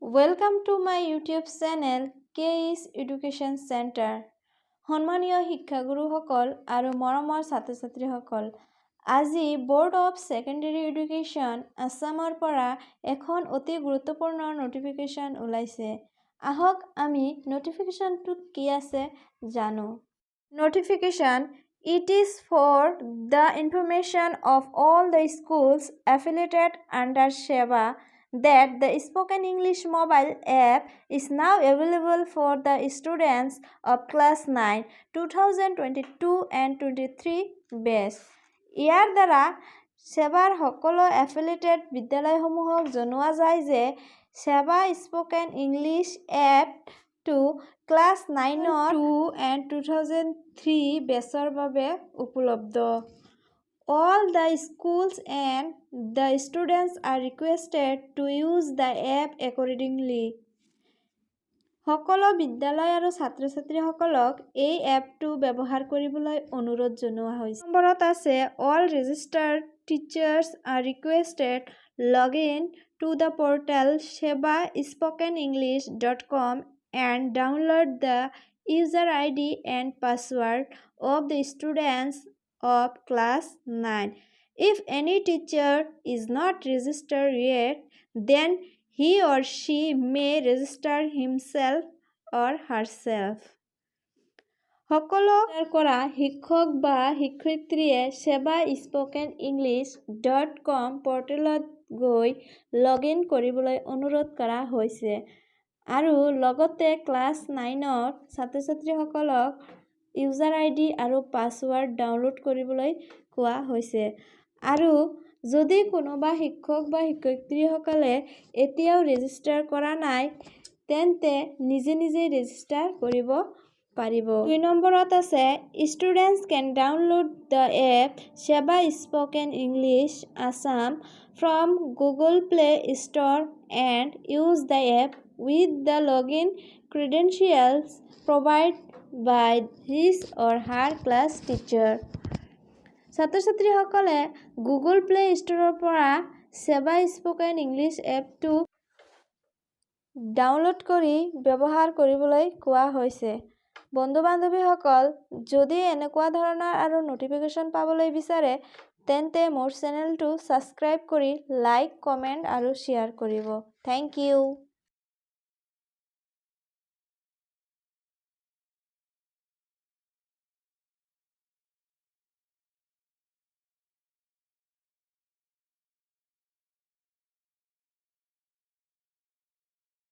Welcome to my YouTube channel KS Education Center. সন্মানীয় শিক্ষাগুৰুসকল আৰু মৰমৰ ছাত্ৰ-ছাত্ৰীসকল, আজি বোৰ্ড অফ সেকেন্ডাৰী এডুকেশ্যন আসামৰ পৰা এখন অতি গুৰুত্বপূৰ্ণ নোটিফিকেশ্যন ওলাইছে। আহক আমি নোটিফিকেশ্যনটোত কি আছে জানো। Notification: It is for the information of all the schools affiliated under Seba that the Spoken English mobile app is now available for the students of class 9, 2022 and 23 batch. ইয়াৰ দ্বাৰা সেবাৰ সকলো এফিলিয়েটেড বিদ্যালয়সমূহক জনোৱা যায় যে সেবা স্পোকেন ইংলিছ এপটো class 9 and 2003 বেচৰ বাবে উপলব্ধ। All the schools and the students are requested to use the app accordingly. সকলো বিদ্যালয় আৰু ছাত্ৰ-ছাত্ৰীসকলক এই এপটো ব্যৱহাৰ কৰিবলৈ অনুৰোধ জনোৱা হৈছে। নম্বৰত আছে all registered teachers are requested log in to the portal sebaspokenenglish.com and download the user ID and password of the students of class 9. If any teacher is not registered yet, then he or she may register himself or herself. সকলো কৰা শিক্ষক বা শিক্ষয়িত্ৰীয়ে sebaspokenenglish.com পৰ্টেলত গৈ লগ in কৰিবলৈ অনুৰোধ কৰা হৈছে আৰু লগতে ক্লাছ 9ৰ ছাত্ৰ-ছাত্ৰীসকলক ইউজাৰ আইডি আৰু পাছৱৰ্ড ডাউনলোড কৰিবলৈ কোৱা হৈছে। আৰু যদি কোনোবা শিক্ষক বা শিক্ষয়িত্ৰীসকলে এতিয়াও ৰেজিষ্টাৰ কৰা নাই তেন্তে নিজে ৰেজিষ্টাৰ কৰিব পাৰিব। 2 নম্বৰত আছে Students can download the app Seba Spoken English Assam from Google Play Store and use the app with the login credentials provided by his or her class teacher. ছাত্ৰ-ছাত্ৰীসকলে গুগল প্লে ষ্টৰৰ পৰা সেবা spoken English এপটো download কৰি ব্যৱহাৰ কৰিবলৈ কোৱা হৈছে। বন্ধু-বান্ধৱীসকল, যদি এনেকুৱা ধৰণৰ আৰু নোটিফিকেশ্যন পাবলৈ বিচাৰে তেন্তে মোৰ চেনেলটো ছাবস্ক্ৰাইব কৰি লাইক, কমেণ্ট আৰু শ্বেয়াৰ কৰিব। Thank U.